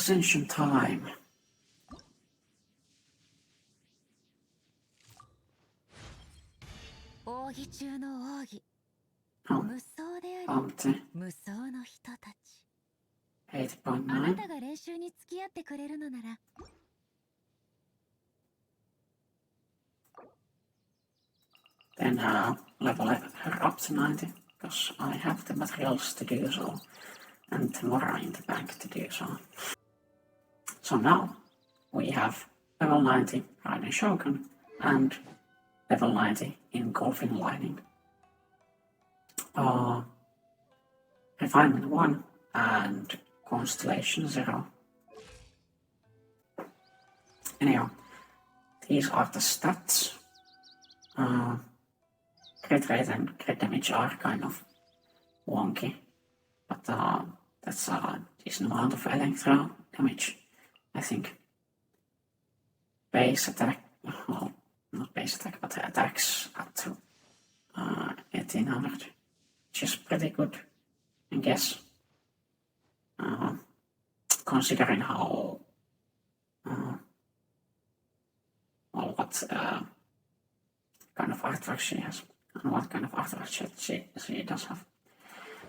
Ascension time. Oh, Ante. 8.9. Then level her up to 90, because I have the materials to do so, and tomorrow in the bank to do so. So now we have level 90 Raiden Shogun and level 90 Engulfing Lightning. Refinement 1 and Constellation 0. Anyhow, these are the stats. Crit rate and crit damage are kind of wonky, but that's a decent amount of electro damage, I think. Base attack, well, not base attack, but attacks up to 1800, which is pretty good, I guess. Considering how, well, what kind of artifacts she has, and what kind of artifacts she does have.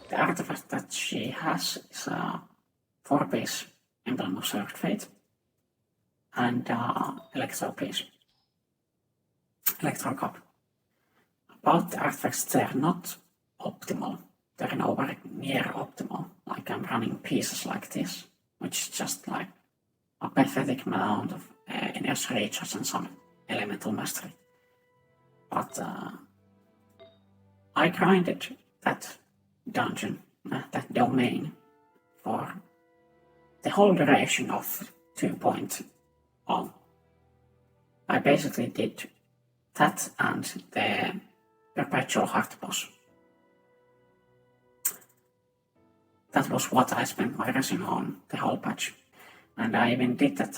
The artifact that she has is a 4-piece Emblem of Served Fate and Electro piece, Electro Cup. About the artifacts, they're not optimal. They're nowhere near optimal. Like, I'm running pieces like this, which is just like a pathetic amount of inertia recharge and some elemental mastery. But I grinded that dungeon, that domain, for the whole duration of 2.0. I basically did that and the Perpetual Heart boss. That was what I spent my resin on the whole patch. And I even did that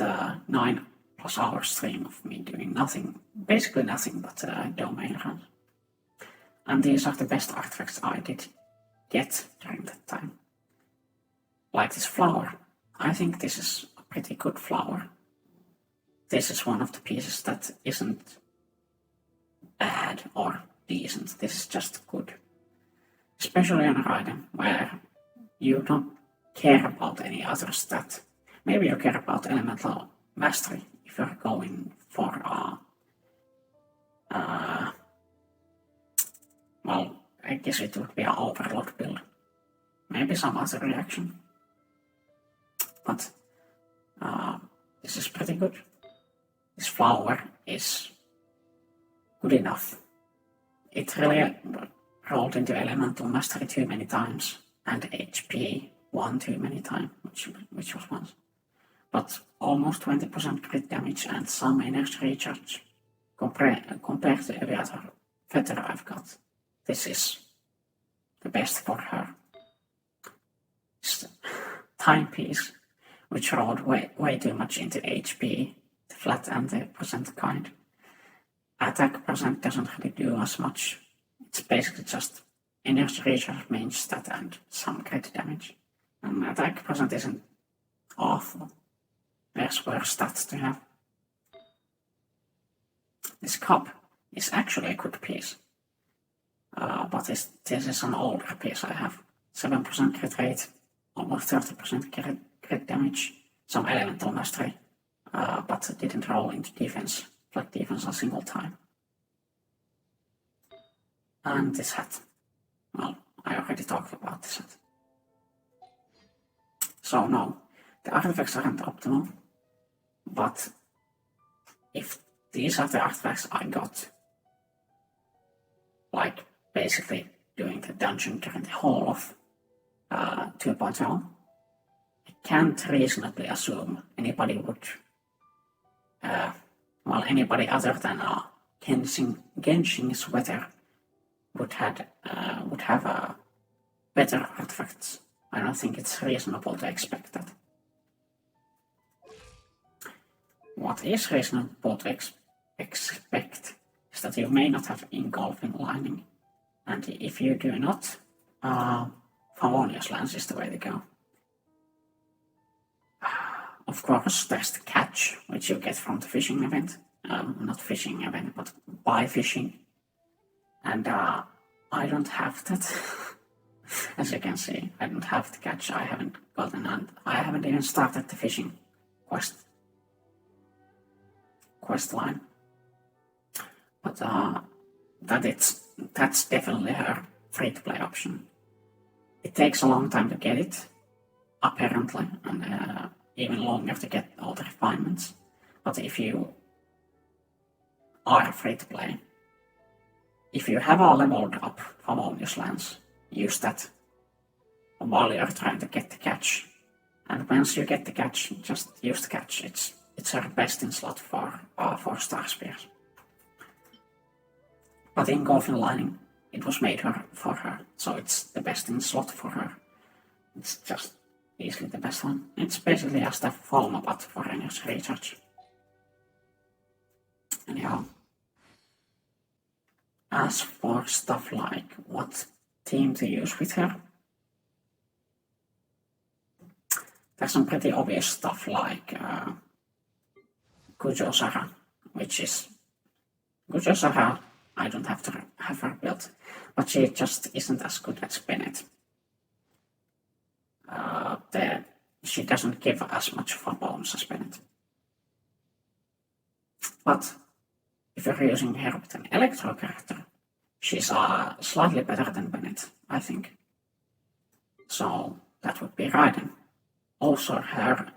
9+ hour stream of me doing nothing, basically nothing but domain run. And these are the best artifacts I did get during that time. Like this flower. I think this is a pretty good flower. This is one of the pieces that isn't bad or decent. This is just good. Especially on Raiden, where you don't care about any other stat. Maybe you care about elemental mastery if you're going for well, I guess it would be an overload build. Maybe some other reaction. But this is pretty good. This flower is good enough. It really rolled into elemental mastery too many times, and HP 1 too many times, which was once. But almost 20% crit damage and some energy recharge compared to every other veteran I've got. This is the best for her. It's timepiece, which rolled way too much into HP, the flat and the percent kind. Attack percent doesn't really do as much. It's basically just energy recharge main stat and some crit damage. And attack percent isn't awful. There's worse stats to have. This cup is actually a good piece. But this is an older piece I have. 7% crit rate, almost 30% crit damage, some elemental mastery, but it didn't roll into defense, flat defense a single time. And this hat. Well, I already talked about this hat. So no, the artifacts aren't optimal, but if these are the artifacts I got, like basically doing the dungeon during the whole of 2.0, I can't reasonably assume anybody would, anybody other than Genshin Sweater would have better artifacts. I don't think it's reasonable to expect that. What is reasonable to expect is that you may not have Engulfing Lightning, and if you do not, Favonius Lance is the way to go. of course, there's the catch, which you get from the fishing event. Not fishing event, but by fishing. And I don't have that. As you can see, I don't have the catch. I haven't gotten, and I haven't even started the fishing quest line. But that's definitely her free-to-play option. It takes a long time to get it, apparently, and even longer to get all the refinements. But if you are free-to-play, if you have a leveled up harmonious lens, use that while you're trying to get the catch. And once you get the catch, just use the catch. It's her best in slot for Star Spears. But in Golfin Lining, it was made for her, so it's the best in slot for her. It's just easily the best one. It's basically just a Volma but for energy recharge. Anyhow, as for stuff like what team to use with her, there's some pretty obvious stuff like Kujo-Sara, which is Kujo-Sara. I don't have to have her built, but she just isn't as good as Bennett. She doesn't give as much of a bonus as Bennett. But if you're using her with an Electro character, she's slightly better than Bennett, I think. So that would be Raiden. Also her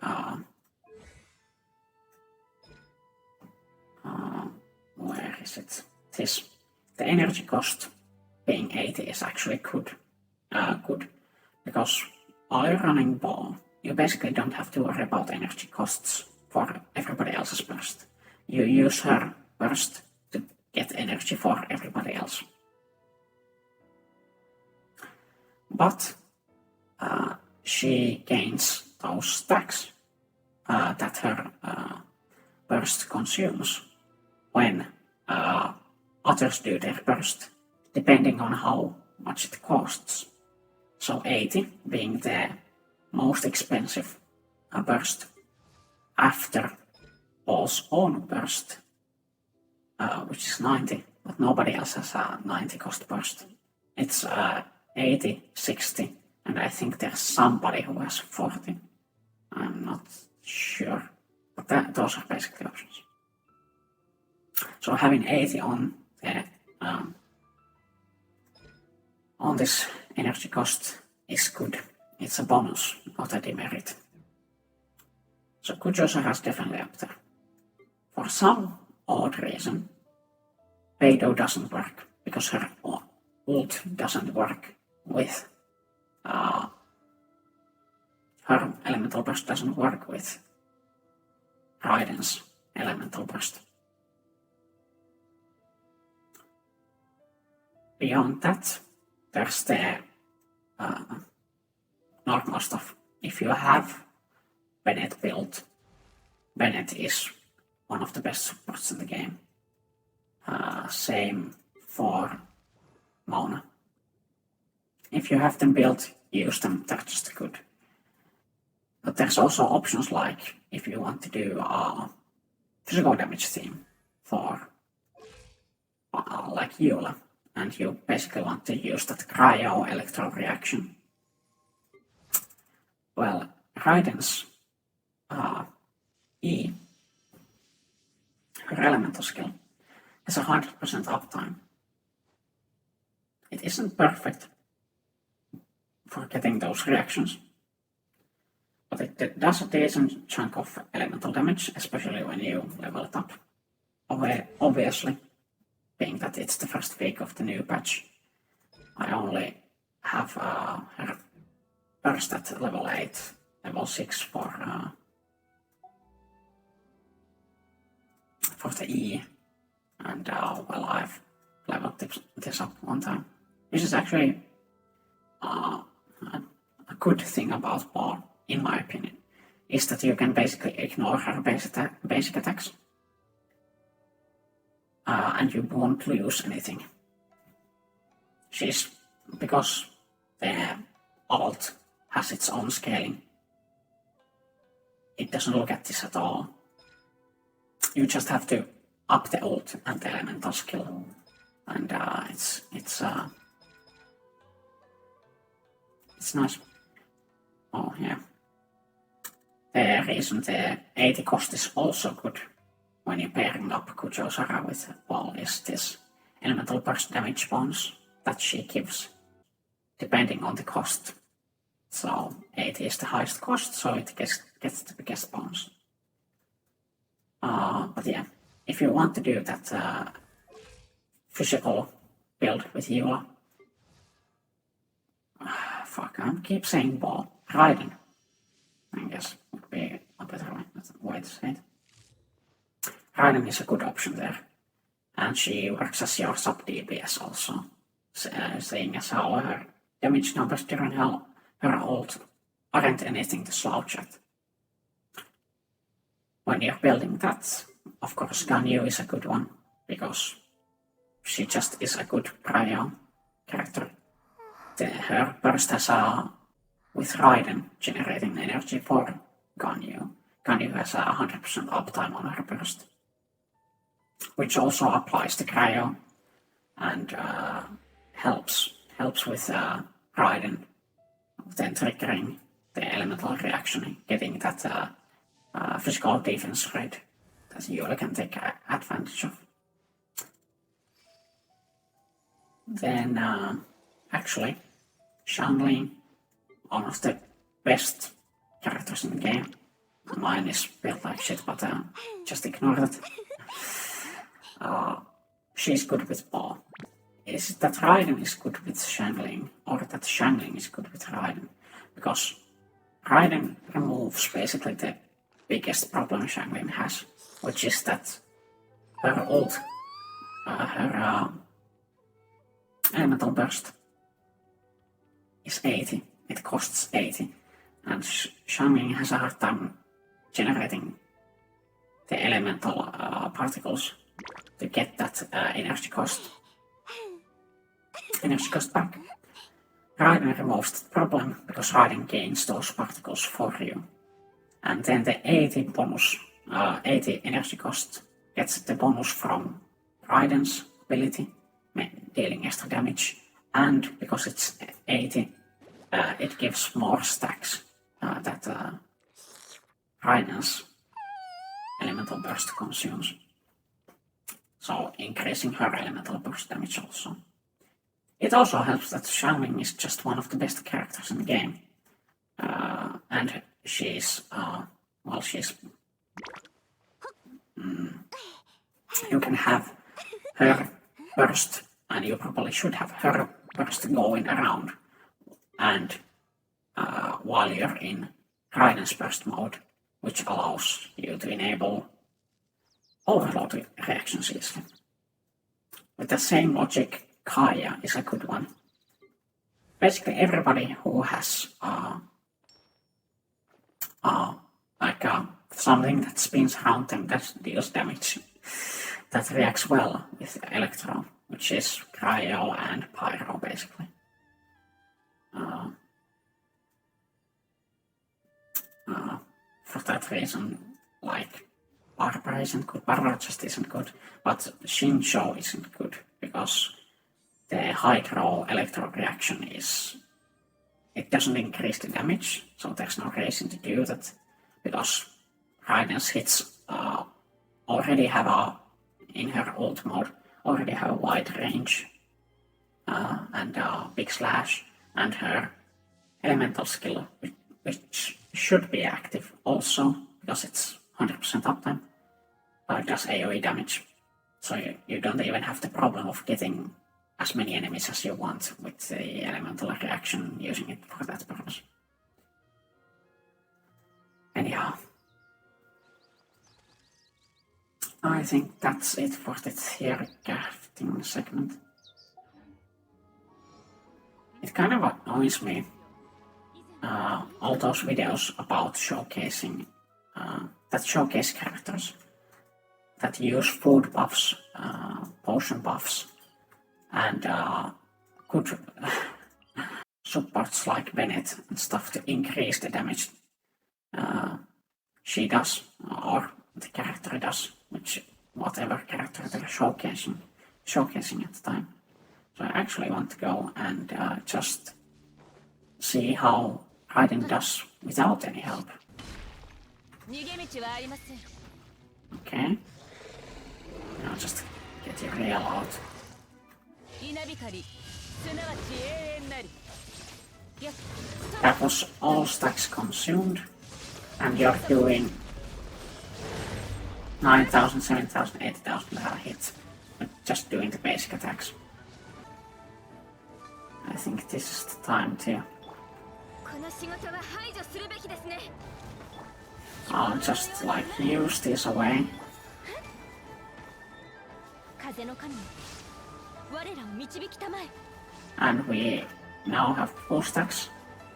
where is it? The energy cost being 80 is actually good, because while you're running ball, you basically don't have to worry about energy costs for everybody else's burst. You use her burst to get energy for everybody else. But she gains those stacks that her burst consumes when others do their burst, depending on how much it costs. So 80 being the most expensive burst after Paul's own burst, which is 90, but nobody else has a 90 cost burst. It's 80, 60, and I think there's somebody who has 40. I'm not sure, but those are basically options. So having 80 on this energy cost is good. It's a bonus, not a demerit. So Kujo-Sara is definitely up there. For some odd reason, Beidou doesn't work, because her ult doesn't work with her elemental burst doesn't work with Raiden's elemental burst. Beyond that, there's the normal stuff. If you have Bennett built, Bennett is one of the best supports in the game. Same for Mona. If you have them built, use them, they're just good. But there's also options like if you want to do a physical damage theme for like Eula, and you basically want to use that cryo electro reaction. Well, Raiden's E, her elemental skill, has 100% uptime. It isn't perfect for getting those reactions, but it does a decent chunk of elemental damage, especially when you level it up. Obviously, being that it's the first week of the new patch, I only have her burst at level 8, level 6 for the E, and well, I've leveled this up one time. This is actually a good thing about Paul, in my opinion, is that you can basically ignore her basic attacks. And you won't lose anything. Because the alt has its own scaling. it doesn't look at this at all. You just have to up the ult and the elemental skill, and it's nice. Oh yeah. The reason the 80 cost is also good when you're pairing up Kujosara with Paul is this elemental burst damage bonus that she gives, depending on the cost. So 80 is the highest cost, so it gets the biggest bonus. But yeah, if you want to do that physical build with Eula, fuck, I keep saying ball. Raiden, I guess, would be a better way to say it. Raiden is a good option there, and she works as your sub DPS also, seeing as how her damage numbers during her ult aren't anything to slouch at. When you're building that, of course, Ganyu is a good one, because she just is a good prio character. Her burst has with Raiden generating energy for Ganyu. Ganyu has 100% uptime on her burst, which also applies to Cryo and helps with Raiden, then triggering the elemental reaction, getting that physical defense rate that Yuula can take advantage of. Then actually, Xiangling, one of the best characters in the game. Mine is built like shit, but just ignore that. She's good with Paul. Is it that Raiden is good with Xiangling, or that Xiangling is good with Raiden? Because Raiden removes basically the biggest problem Xiangling has, which is that her ult, her elemental burst is 80. It costs 80, and Xiangling has a hard time generating the elemental particles to get that energy cost back. Raiden removes the problem because Raiden gains those particles for you, and then the 80 energy cost gets the bonus from Raiden's ability, dealing extra damage, and because it's 80, it gives more stacks that Raiden's elemental burst consumes. So increasing her elemental burst damage also. It also helps that Xiangling is just one of the best characters in the game. And she's, you can have her burst, and you probably should have her burst going around, and while you're in Raiden's burst mode, which allows you to enable overload reactions easily. With the same logic, Kaya is a good one. Basically, everybody who has something that spins around them that deals damage, that reacts well with Electro, which is Cryo and Pyro, basically. For that reason, like, Barbara isn't good, Barbara just isn't good, but Shinjo isn't good, because the Hydro Electro reaction it doesn't increase the damage, so there's no reason to do that, because Raiden's hits already have in her ult mode, already have a wide range and a big slash, and her elemental skill, which should be active also, because it's 100% uptime, does AoE damage. So you don't even have the problem of getting as many enemies as you want with the elemental reaction, using it for that purpose. Anyhow, I think that's it for the theory crafting segment. It kind of annoys me, all those videos about showcasing, that showcase characters that use food buffs, potion buffs, and good supports like Bennett and stuff to increase the damage she does, or the character does, which whatever character they're showcasing at the time. So I actually want to go and just see how Raiden does without any help. Okay. Now just get your rail out. That was all stacks consumed, and you're doing 9,000, 7,000, 8,000 hits, but just doing the basic attacks. I think this is the time to... I'll just like use this away. And we now have full stacks,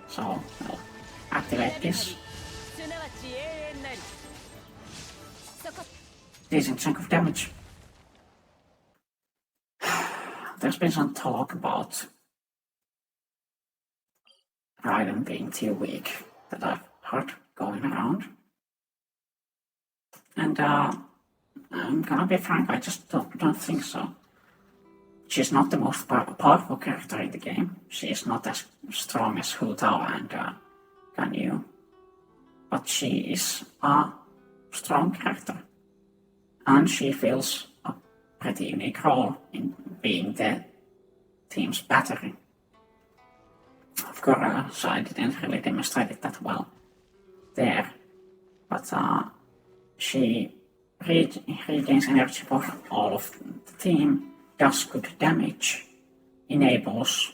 so I'll activate this. Decent chunk of damage. There's been some talk about Raiden being too weak that I've heard going around. And I'm gonna be frank, I just don't think so. She's not the most powerful character in the game. She is not as strong as Hu Tao and Ganyu. But she is a strong character. And she fills a pretty unique role in being the team's battery. Of course, I didn't really demonstrate it that well there. But she regains energy for all of the team, does good damage, enables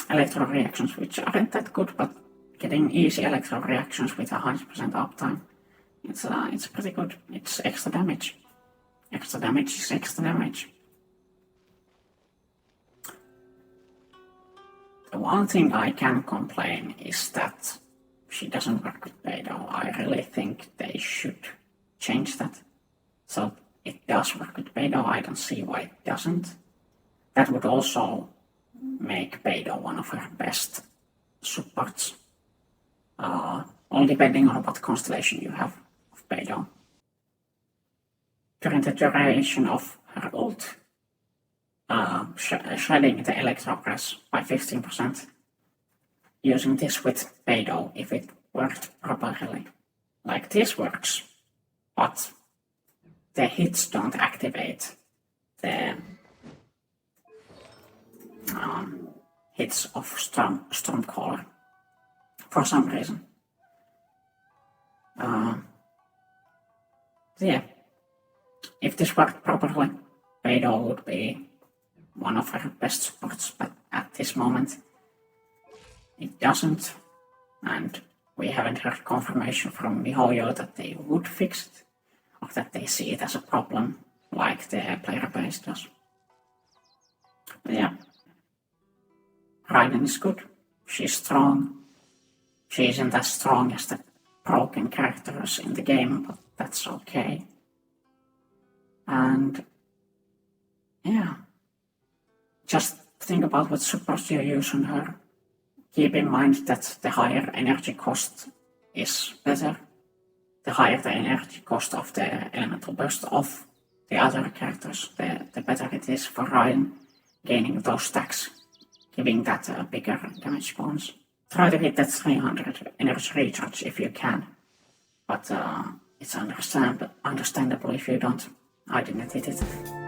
electro reactions, which aren't that good, but getting easy electro reactions with 100% uptime, it's pretty good. It's extra damage. Extra damage is extra damage. The one thing I can complain is that she doesn't work with Beidou. I really think they should change that. So it does work with Beidou, I don't see why it doesn't. That would also make Beidou one of her best supports. All depending on what constellation you have of Beidou. During the duration of her ult, shredding the electro press by 15%. Using this with Beidou if it worked properly. Like this works, but the hits don't activate the hits of Stormcaller for some reason. Yeah, if this worked properly, Beidou would be one of her best supports, but at this moment it doesn't, and we haven't heard confirmation from MiHoYo that they would fix it, or that they see it as a problem, like the player base does. But yeah, Raiden is good, she's strong, she isn't as strong as the broken characters in the game, but that's okay. And yeah, just think about what supports you use on her. Keep in mind that the higher energy cost is better. The higher the energy cost of the elemental burst of the other characters, the better it is for Raiden gaining those stacks, giving that a bigger damage bonus. Try to hit that 300 energy recharge if you can, but it's understandable if you don't. I didn't hit it.